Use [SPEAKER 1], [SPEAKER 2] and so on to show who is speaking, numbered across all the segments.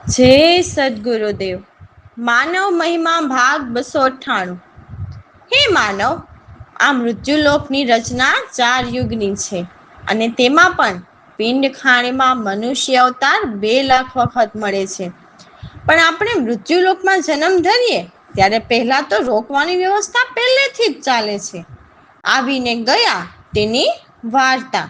[SPEAKER 1] જય સદગુરુદેવ. માનવ મહિમા ભાગ 298. હે માનવ, આ મૃત્યુલોકની રચના 4 યુગની છે અને તેમાં પણ પિંડ ખાણીમાં મનુષ્ય અવતાર 2 લાખ વખત મળે છે. પણ આપણે મૃત્યુલોકમાં જન્મ ધરીએ ત્યારે પહેલા તો રોકવાની વ્યવસ્થા પહેલેથી જ ચાલે છે. આવીને ગયા તેની વાર્તા.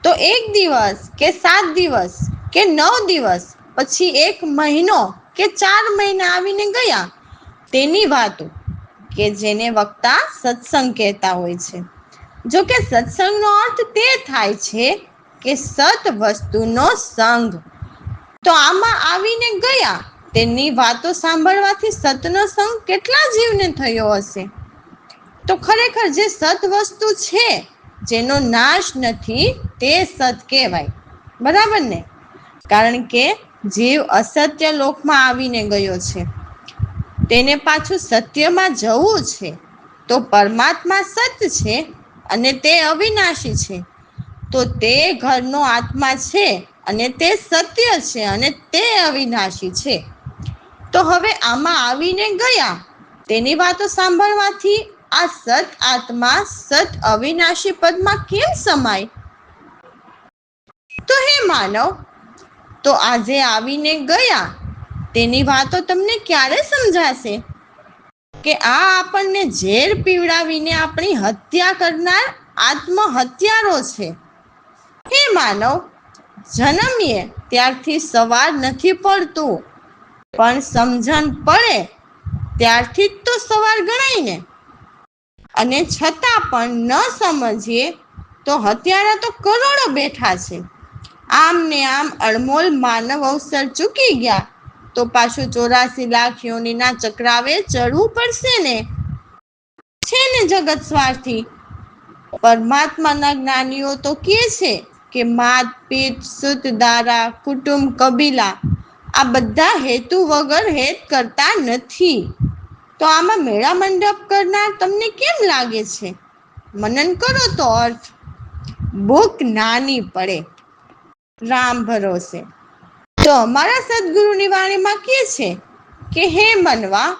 [SPEAKER 1] તો 1 દિવસ કે 7 દિવસ કે 9 દિવસ, પછી 1 મહિનો કે 4 મહિના આવીને ગયા તેની વાતો, કે જેને વક્તા સત્સંગ કહેતા હોય છે. જો કે સત્સંગનો અર્થ તે થાય છે કે સત વસ્તુનો સંગ. તો આમાં આવીને ગયા તેની વાતો સાંભળવાથી સતનો સંગ કેટલા જીવને થયો હશે? તો ખરેખર જે સત વસ્તુ છે, જેનો નાશ નથી, તે સત કહેવાય. બરાબર ને? કારણ કે જીવ અસત્ય લોકમાં આવીને ગયો છે, તેને પાછું સત્યમાં જવું છે. તો પરમાત્મા સત છે અને તે અવિનાશી છે. તો તે ઘરનો આત્મા છે અને તે સત્ય છે અને તે અવિનાશી છે. તો હવે આમાં આવીને ગયા તેની વાતો સાંભળવાથી આ સત આત્મા સત અવિનાશી પદમાં કેમ સમાય? તો હે માનવ, તો આજે આવીને ગયા તેની વાતો તમને ક્યારે સમજાશે? કે આ આપણને ઝેર પીવડાવીને આપણી હત્યા કરનાર આત્મહત્યારો છે. હે માનવ, જન્મીએ ત્યારથી સવાર નથી પડતું, પણ સમજણ પડે ત્યારથી જ તો સવાર ગણાય ને. અને છતાં પણ ન સમજીએ તો હત્યારા તો કરોડો બેઠા છે. આમ ને આમ અણમોલ માનવ અવસર ચૂકી ગયા તો પાછું 84 લાખ યોનીના ચક્રાવે ચડવું પડશે ને. છે ને જગત સ્વાર્થી. પરમાત્માના જ્ઞાનીઓ તો કહે છે કે માત પિત સુત દારા કુટુંબ કબીલા આ બધા હેતુ વગર હેત કરતા નથી. તો આમાં મેળા મંડપ કરનાર તમને કેમ લાગે છે? મનન કરો તો અર્થ ભૂખ નાની પડે રામ ભરોસે. તો અમારા સદગુરુની વાણીમાં કહે છે કે હે મનવા,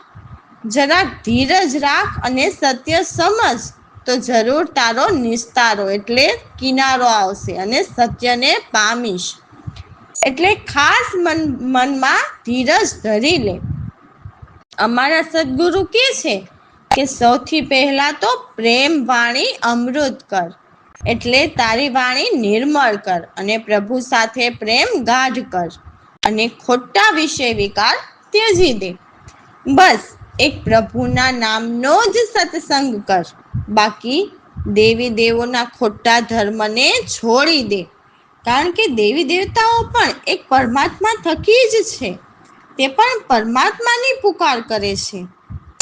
[SPEAKER 1] જરાક ધીરજ રાખ અને સત્ય સમજ, તો જરૂર તારો નિસ્તારો એટલે કિનારો આવશે અને સત્યને પામીશ. એટલે ખાસ મનમાં ધીરજ ધરી લે. અમારા સદગુરુ કહે છે કે સૌથી પહેલા તો પ્રેમ વાણી અમૃત કર, એટલે તારી વાણી નિર્મળ કર અને પ્રભુ સાથે પ્રેમ ગાઢ કર અને ખોટા વિષય વિકાર ત્યજી દે. બસ એક પ્રભુના નામનો જ સત્સંગ કર. બાકી દેવી દેવોના ખોટા ધર્મને છોડી દે. કારણ કે દેવી દેવતાઓ પણ એક પરમાત્મા થકી જ છે. તે પણ પરમાત્માની પુકાર કરે છે.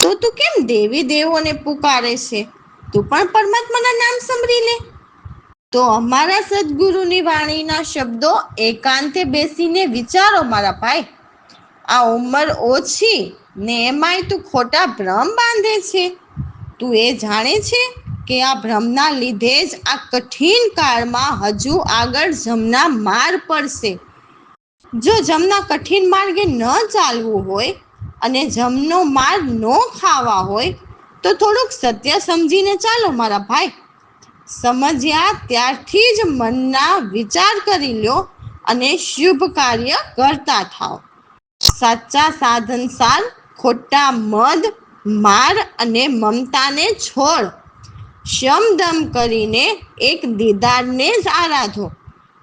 [SPEAKER 1] તો તું કેમ દેવી દેવોને પુકારે છે? તું પણ પરમાત્માના નામ સાંભળી લે. તો અમારા સદગુરુની વાણીના શબ્દો એકાંતે બેસીને વિચારો મારા ભાઈ. આ ઉંમર ઓછી ને એમાંય તું ખોટા ભ્રમ બાંધે છે. તું એ જાણે છે કે આ ભ્રમના લીધે જ આ કઠિન કાળમાં હજુ આગળ જમના માર પડશે. જો જમના કઠિન માર્ગે ન ચાલવું હોય અને જમનો માર ન ખાવા હોય તો થોડુંક સત્ય સમજીને ચાલો મારા ભાઈ. સમજ્યા ત્યારથી જ મનના વિચાર કરી લ્યો અને શુભ કાર્ય કરતા થાઓ. સાચા સાધન સાર ખોટા મદ માર અને મમતાને છોડ. શમદમ કરીને એક દીદારને જ આરાધો.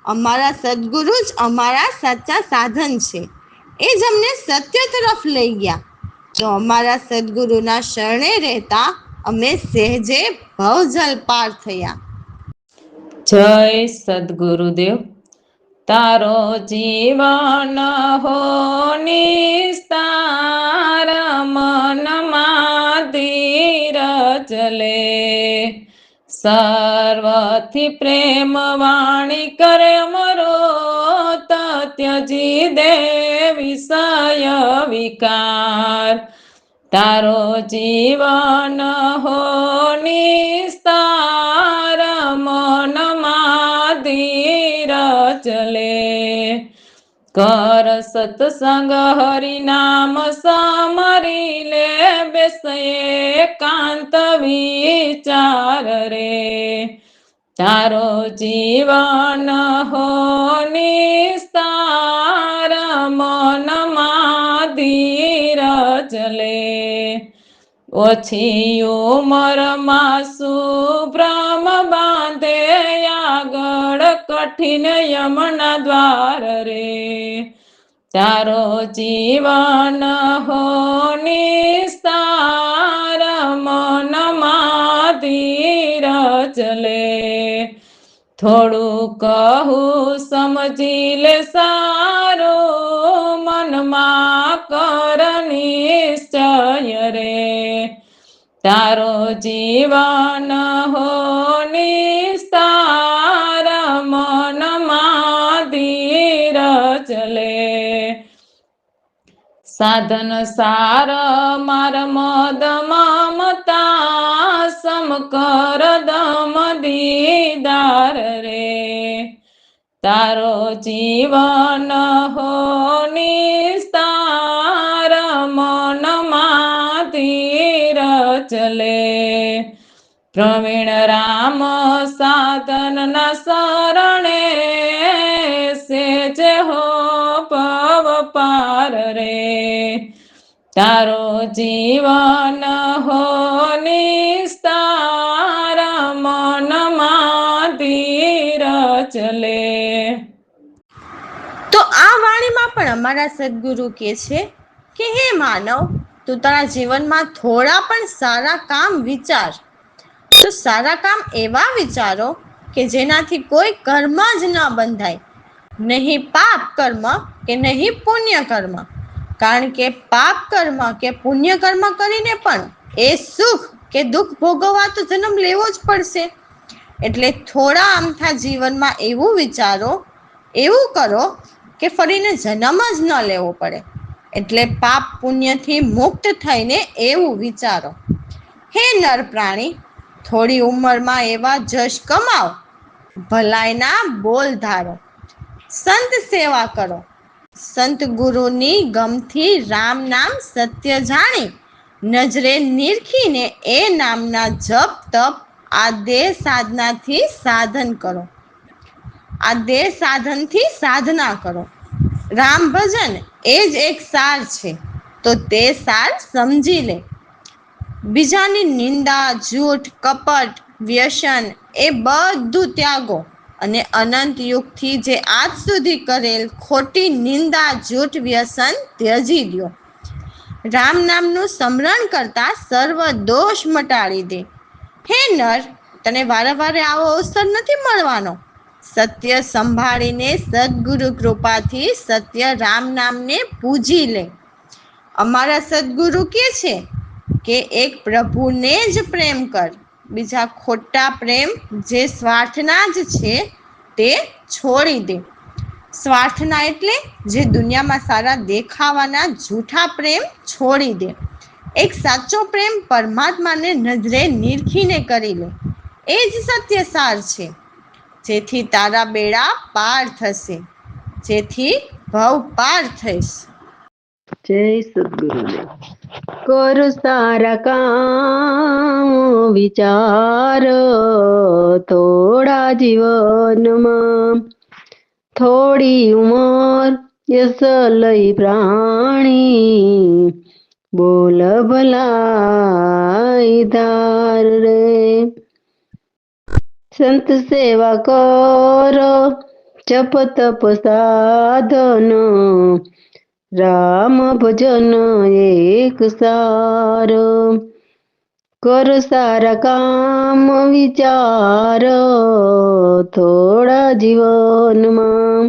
[SPEAKER 1] અમારા સદગુરુ જ અમારા સાચા સાધન છે. એ જ અમને સત્ય તરફ લઈ ગયા. તો અમારા સદગુરુના શરણે રહેતા અમે સહેજે ભવજલ પાર થયા.
[SPEAKER 2] જય સદગુરુદેવ. તારો જીવન હો નિસ્તાર, મનમાં ધીરજ લે. સર્વથી પ્રેમ વાણી કરે અમરો, ત્યજી દે વિષય વિકાર. તારો જીવન હો નિસ્તાર, મનમાં ધીરજ લે. કર સત્સંગ હરિનામ સામરી લે બેસે એકાંત વિચાર રે તારો જીવન હો નિસ્તાર મનમાં ધીરજ લે ઓછી ઉંમરમાં સુભ્રમ બાંધે આગળ કઠિન યમના દ્વાર રે તારો જીવન હો નિસ્તાર મનમાં ધીરજ લે થોડું કહું સમજી લે સારું મનમાં કર નિશ્ચય રે તારો જીવન હો નિસ્તાર મનમાં ધીરજ લે સાધન સાર માર મદ મમતા સમકર દમ દીદાર રે તારો જીવન હો નિસ્તાર મનમાં ધીરજ લે પ્રવીણ રામ સાધનના શરણે સેજ હો પવ પાર રે તારો જીવન હો નિસ્તાર મનમાં ધીરજ લે
[SPEAKER 1] તો આ વાણીમાં પણ અમારા સદગુરુ કહે છે કે હે માનવ, તું તારા જીવનમાં થોડા પણ સારા કામ વિચાર. તો સારા કામ એવા વિચારો કે જેનાથી કોઈ કર્મ જ ન બંધાય, નહીં પાપ કર્મ કે નહીં પુણ્ય કર્મ. કારણ કે પાપ કર્મ કે પુણ્ય કર્મ કરીને પણ એ સુખ કે દુઃખ ભોગવવા તો જન્મ લેવો જ પડશે. એટલે થોડા આમથા જીવનમાં એવું વિચારો, એવું કરો કે ફરીને જન્મ જ ન લેવો પડે. એટલે પાપ પુણ્યથી મુક્ત થઈને એવું વિચારો. હે નર પ્રાણી, થોડી ઉંમરમાં એવા જશ કમાઓ, ભલાઈના બોલ ધારો, સંત સેવા કરો, સંત ગુરુની ગમથી રામ નામ સત્ય જાણી, નજરે નિરખીને એ નામના જપ તપ આ દેહ સાધનાથી સાધન કરો. આ દેહ સાધનથી સાધના કરો. રામ ભજન એ જ એક સાર છે, તો તે સાર સમજી લે. બીજાની નિંદા, જૂઠ, કપટ, વ્યસન એ બધું ત્યાગો અને અનંત યુગથી જે આજ સુધી કરેલ ખોટી નિંદા, જૂઠ, વ્યસન ત્યજી દ્યો. રામ નામનું સ્મરણ કરતા સર્વ દોષ મટાડી દે. હે નર, તને વારે વારે આવો અવસર નથી મળવાનો. સત્ય સંભાળીને સદગુરુ કૃપાથી સત્ય રામ નામને પૂજી લે. અમારા સદગુરુ કહે છે કે એક પ્રભુને જ પ્રેમ કર, બીજા ખોટા પ્રેમ જે સ્વાર્થના જ છે તે છોડી દે. સ્વાર્થના એટલે જે દુનિયામાં સારા દેખાવાના જૂઠા પ્રેમ છોડી દે. એક સાચો પ્રેમ પરમાત્માને નજરે નિરખીને કરી લે. એ જ સત્ય સાર છે, જેથી તારા બેડા પાર થશે, જેથી ભવ પાર થઈશ.
[SPEAKER 3] જય સદગુરુદેવ. કર સારા કામ વિચાર, થોડા જીવનમાં થોડી ઉંમર યસ લઈ પ્રાણી, બોલ ભલાઈ ધાર રે. સંત સેવા કર, જપ તપ સાધન, રામ ભજન એક સાર. કર સારા કામ વિચાર, થોડા જીવનમાં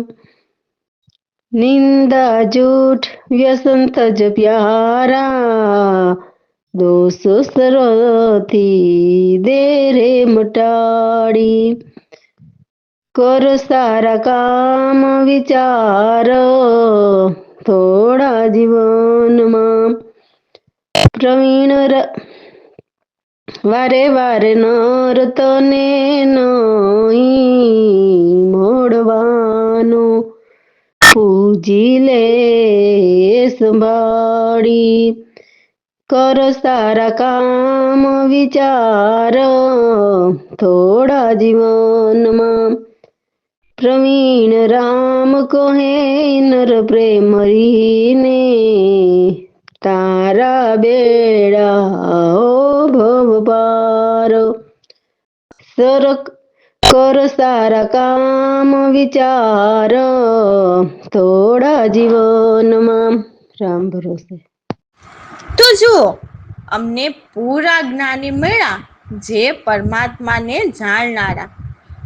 [SPEAKER 3] નિંદા જૂઠ વ્યસન તજ પ્યારા, દોષ સરથી દે રે મટાડી. કર સારા કામ વિચાર, થોડા જીવનમાં પ્રવીણ વારે વારે નર તને નહીં મોડવાનો, પૂજ ઝીલે સંભાળી કરો સારા કામ વિચાર થોડા જીવનમાં પ્રવીણ રામ કહે નર પ્રેમ રીને તારા બેડા ભવ પાર કર સારા કામ વિચાર થોડા જીવનમાં રામ ભરોસે.
[SPEAKER 1] તો જુઓ, અમને પૂરા જ્ઞાની મળ્યા જે પરમાત્માને જાણનારા.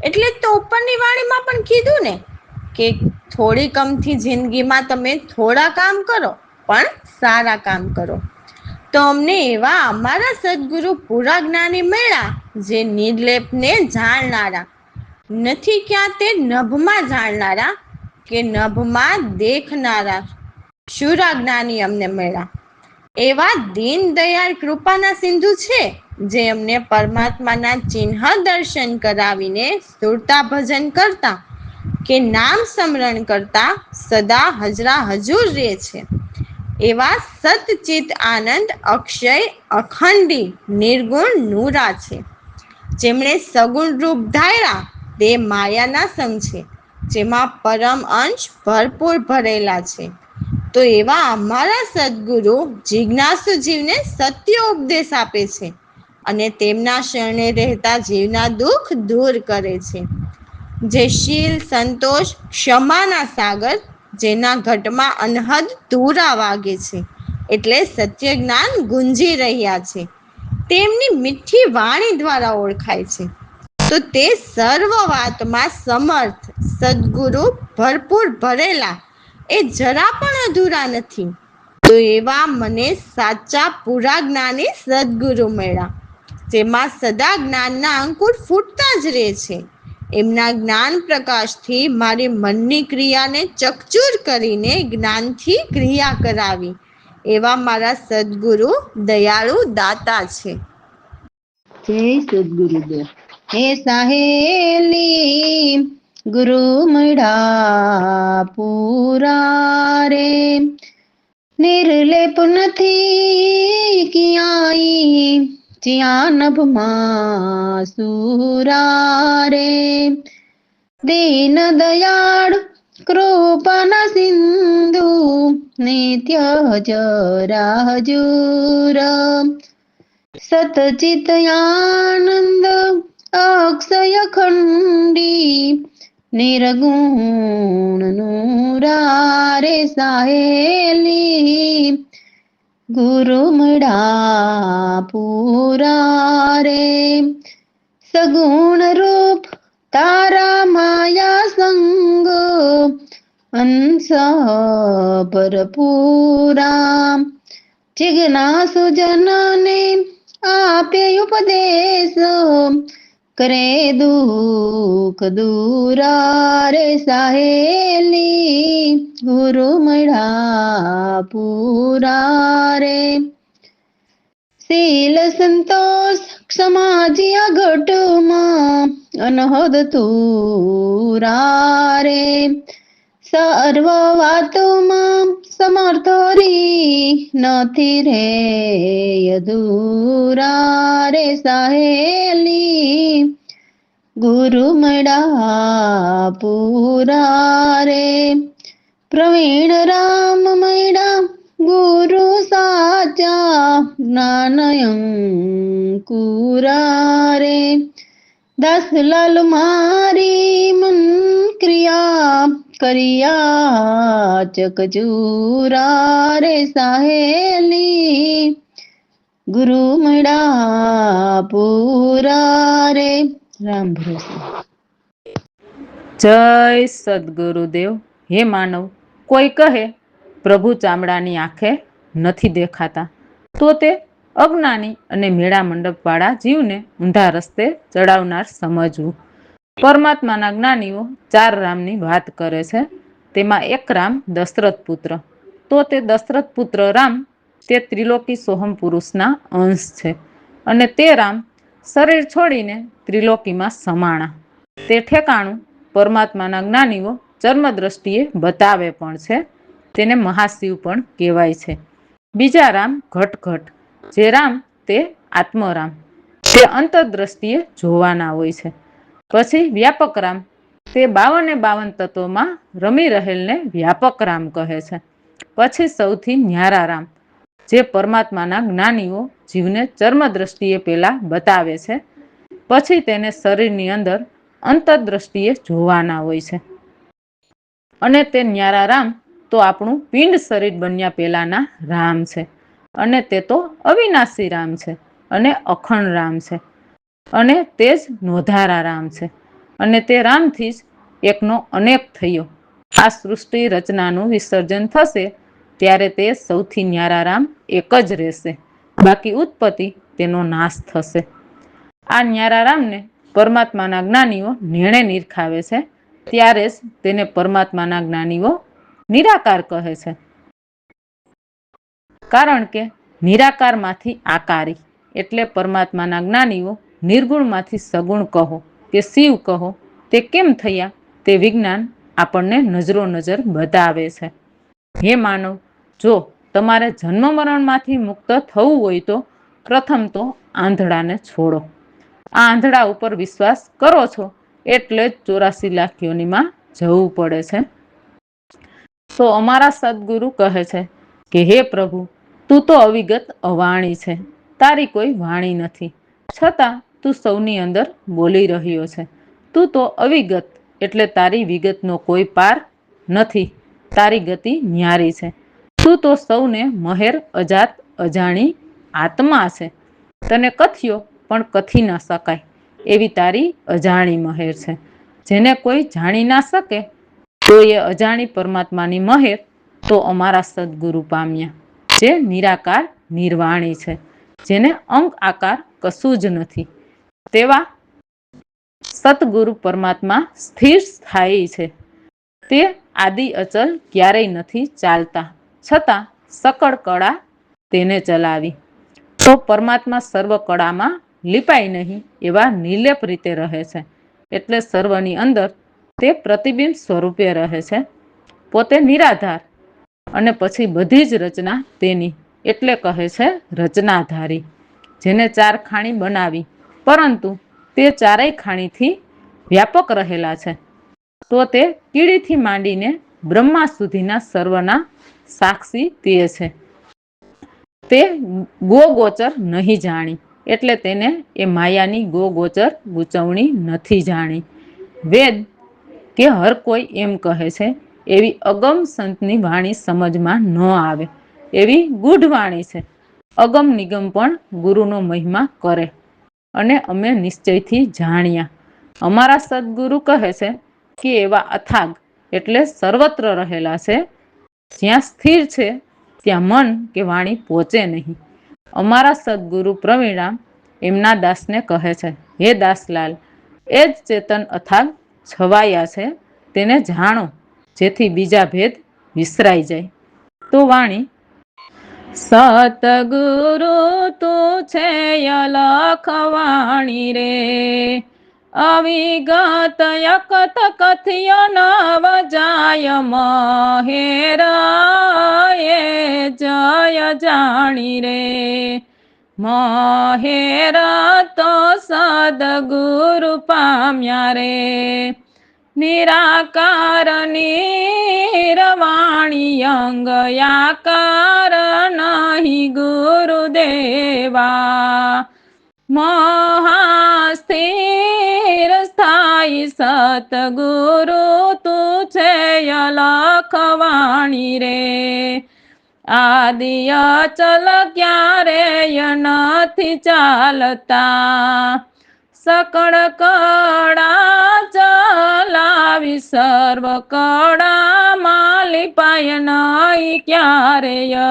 [SPEAKER 1] એટલે તો ઉપરની વાણીમાં પણ કીધું ને કે થોડી કમથી જિંદગીમાં તમે થોડા કામ કરો પણ સારા કામ કરો. તો અમને એવા અમારા સદગુરુ પૂરા જ્ઞાની મળ્યા જે નિર્લેપને જાણનારા નથી, ક્યાં તે નભમાં જાણનારા કે નભમાં દેખનારા શુરા જ્ઞાની અમને મળ્યા. એવા દીન દયાળ કૃપાના સિંધુ છે જે અમને પરમાત્માના ચિહ્ન દર્શન કરાવીને સુરતા ભજન કરતા કે નામ સ્મરણ કરતા સદા હજરા હજુર રહે છે. એવા સતચિત આનંદ અક્ષય અખંડી નિર્ગુણ નુરા છે, જેમણે સગુણ રૂપ ધાર્યા તે માયાના સંગ છે, જેમાં પરમ અંશ ભરપૂર ભરેલા છે. તો એવા અમારા સદગુરુ જિજ્ઞાસુ જીવને સત્ય ઉપદેશ આપે છે અને તેમના શરણે રહેતા જીવના દુઃખ દૂર કરે છે. જે શીલ સંતોષ ક્ષમાના સાગર જેના ઘટમાં અનહદ તુરા વાગે છે, એટલે સત્ય જ્ઞાન ગુંજી રહ્યા છે, તેમની મીઠી વાણી દ્વારા ઓળખાય છે. તો તે સર્વ વાતમાં સમર્થ સદગુરુ ભરપૂર ભરેલા એ જરા પણ અધૂરા નથી. તો એવા મને સાચા પૂરા જ્ઞાની સદગુરુ મળ્યા જેમાં સદા જ્ઞાનના અંકુર ફૂટતા જ રહે છે. એમના જ્ઞાન પ્રકાશથી મારી મનની ક્રિયાને ચકચૂર કરીને જ્ઞાનથી ક્રિયા કરાવી એવા મારા સદગુરુ દયાળુ દાતા છે.
[SPEAKER 3] જય સદગુરુદેવ. હે સાહેલી ગુરુ મળ્યા પૂરા રે નિર્લેપ નથી ક્યાંય જ્યાં નભમાં સુરા રે દીન દયાળ કૃપાના સિંધુ નિત્ય જરા હજુર સતચિત આનંદ અક્ષય ખંડી નિર્ગુણ નુરા રે સાહેલી ગુરુ મળ્યા પૂરા રે સગુણ રૂપ તારા માયા સંગ અંશ ભરપૂરા જિજ્ઞાસુ જનને આપે ઉપદેશ કરે દુઃખ દૂરા રે સાહેલી ગુરુ મળ્યા પૂરા રે શીલ સંતોષ ક્ષમાજિયા ઘટમાં અનહદ તુરા રે સર્વ વાતોમાં સમર્થરી નથી રે અધૂરા રે સાહેલી ગુરુ મળ્યા પૂરા રે પ્રવીણ રામ મળ્યા ગુરુ સાચા જ્ઞાનયંકુરા રે દાસલાલ મારી મન ક્રિયા કરિયા ચકચૂરા રે સાહેલી ગુરુ મળ્યા પૂરા રે રામ ભરોસે.
[SPEAKER 2] જય સદગુરુદેવ. હે માનવ, કોઈ કહે પ્રભુ ચામડાની આંખે નથી દેખાતા તો તે અજ્ઞાની અને મેળા મંડપવાળા જીવને ઊંધા રસ્તે ચડાવનાર સમજવું. પરમાત્માના જ્ઞાનીઓ 4 રામની વાત કરે છે. તેમાં એક રામ દશરથ પુત્ર. તો તે દશરથ પુત્ર રામ તે ત્રિલોકી સોહમ પુરુષના અંશ છે અને તે રામ શરીર છોડીને ત્રિલોકીમાં સમાણા. તે ઠેકાણું પરમાત્માના જ્ઞાનીઓ ચર્મ દ્રષ્ટિએ બતાવે પણ છે. તેને મહાશિવ પણ કહેવાય છે. બીજા રામ ઘટઘટ, જે રામ તે આત્મરામ, તે અંતરદ્રષ્ટિએ જોવાના હોય છે. પછી વ્યાપક રામ, તે 52 તત્વોમાં રમી રહેલને વ્યાપક રામ કહે છે. પછી સૌથી ન્યારા રામ, જે પરમાત્માના જ્ઞાનીઓ જીવને ચર્મ દ્રષ્ટિએ પેલા બતાવે છે, પછી તેને શરીરની અંદર અંતરદ્રષ્ટિએ જોવાના હોય છે. અને તે ન્યારા રામ તો આપણું પિંડ શરીર બન્યા પહેલાના રામ છે. અને તે તો અવિનાશી રામ છે, અને અખંડ રામ છે, અને તે જ નોધારા રામ છે. અને તે રામથી જ એકનો અનેક થયો. આ સૃષ્ટિ રચનાનું વિસર્જન થશે ત્યારે તે સૌથી ન્યારા રામ એક જ રહેશે, બાકી ઉત્પત્તિ તેનો નાશ થશે. આ ન્યારા રામને પરમાત્માના જ્ઞાનીઓ નેણે નિરખાવે છે, ત્યારે જ તેને પરમાત્માના જ્ઞાનીઓ નિરાકાર કહે છે. કારણ કે નિરાકારમાંથી આકારી, એટલે પરમાત્માના જ્ઞાનીઓ નિર્ગુણમાંથી સગુણ કહો કે શિવ કહો તે કેમ થયા તે વિજ્ઞાન આપણને નજરો નજર બતાવે છે. હે માનવ, જો તમારે જન્મ મરણમાંથી મુક્ત થવું હોય તો પ્રથમ તો આંધળાને છોડો. આ આંધળા ઉપર વિશ્વાસ કરો છો એટલે જ 84 લાખ યોનિમાં જવું પડે છે. તો અમારા સદગુરુ કહે છે કે હે પ્રભુ, તું તો અવિગત અવાણી છે, તારી કોઈ વાણી નથી, છતાં તું સૌની અંદર બોલી રહ્યો છે. તું તો અવિગત એટલે તારી વિગતનો કોઈ પાર નથી, તારી ગતિ ન્યારી છે. તું તો સૌને મહેર અજાત અજાણી આત્મા છે. તને કથ્યો પણ કથી ન શકાય એવી તારી અજાણી મહેર છે. જેને કોઈ જાણી ના શકે તો એ અજાણી પરમાત્માની મહેર તો અમારા સદગુરુ પામ્યા, જે નિરાકાર નિર્વાણી છે, જેને અંગ આકાર કશું જ નથી. તેવા સતગુરુ પરમાત્મા સ્થિર સ્થાયી છે. તે આદિ અચલ ક્યારેય નથી ચાલતા, છતાં સકળ કળા તેને ચલાવી. તો પરમાત્મા સર્વ કળામાં લીપાય નહીં એવા નિર્લેપ રીતે રહે છે, એટલે સર્વની અંદર તે પ્રતિબિંબ સ્વરૂપે રહે છે. પોતે નિરાધાર અને પછી બધી જ રચના તેની, એટલે કહે છે રચનાધારી. જેને 4 ખાણી બનાવી, પરંતુ તે 4 ખાણીથી વ્યાપક રહેલા છે. તો તે કીડીથી માંડીને બ્રહ્મા સુધીના સર્વના સાક્ષી તે છે. તે ગોચર નહીં જાણી, એટલે તેને એ માયાની ગોચર ગૂંચવણી નથી જાણી. વેદ કે હર કોઈ એમ કહે છે એવી અગમ સંતની વાણી સમજમાં ન આવે એવી ગૂઢ વાણી છે. અગમ નિગમ પણ ગુરુનો મહિમા કરે અને અમે નિશ્ચયથી જાણ્યા. અમારા સદગુરુ કહે છે કે એવા અથાગ એટલે સર્વત્ર રહેલા છે. જ્યાં સ્થિર છે ત્યાં મન કે વાણી પહોંચે નહીં. અમારા સદગુરુ પ્રવીણામ એમના દાસને કહે છે, હે દાસલાલ, એ જ ચેતન અથાગ છવાયા છે, તેને જાણો, જેથી બીજા ભેદ વિસરાઈ જાય. તો વાણી: સતગુરુ તું છે અલખ વાણી રે, અવિગત યકત કથ્ય નવ જાય મહેર એ જય જાણી રે. મહેર તો સદગુરુ પામ્યા રે, નિરાકાર નિરવાણી અંગ આકાર નહીં ગુરુદેવા. મહાસ્થિર સ્થાયી સતગુરુ તું છે અલખ વાણી રે, આદિ અચલ ક્યારેય નથી ચાલતા, સકળ કળા ચલાવી સર્વ કળામાં લીપાય નહીં ક્યારેય.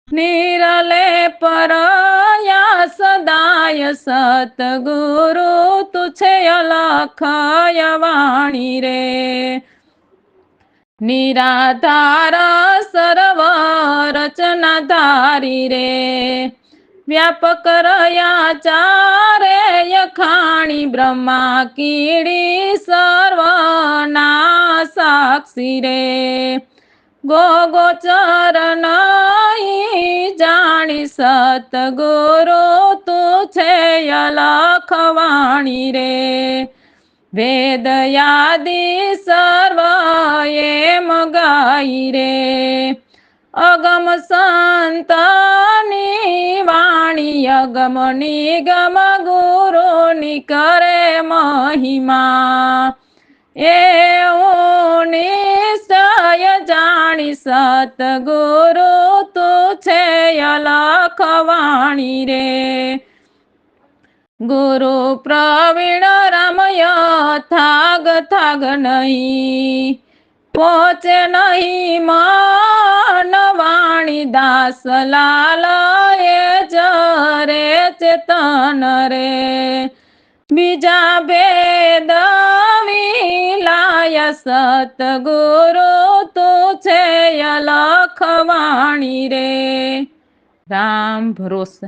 [SPEAKER 2] નિરલેપ રહ્યા સદાય સતગુરુ તું છે અલખય વાણી રે, નિરાધાર સર્વ રચના ધારી રે. વ્યાપક રહ્યા ચારે ખાણી બ્રહ્મા કીડી સર્વના સાક્ષી રે ગોગોચર નહીં જાણી સતગુરુ તું છે અલખવાણી રે વેદ યાદિ સર્વ એમ ગાઈ રે અગમ સંતની વાણી અગમ નિગમ ગુરુની કરે મહિમા એવું નિશ્ચય જાણી સતગુરુ તું છે અલખવાણી રે ગુરુ પ્રવીણ રામય થાગ થાગ નહીં પહોંચે નહીં મન વાણી દાસ લાલ એ જરે ચેતન રે બીજા ભેદ વિલાય સતગુરુ તું છે અલખવાણી રે રામ ભરોસે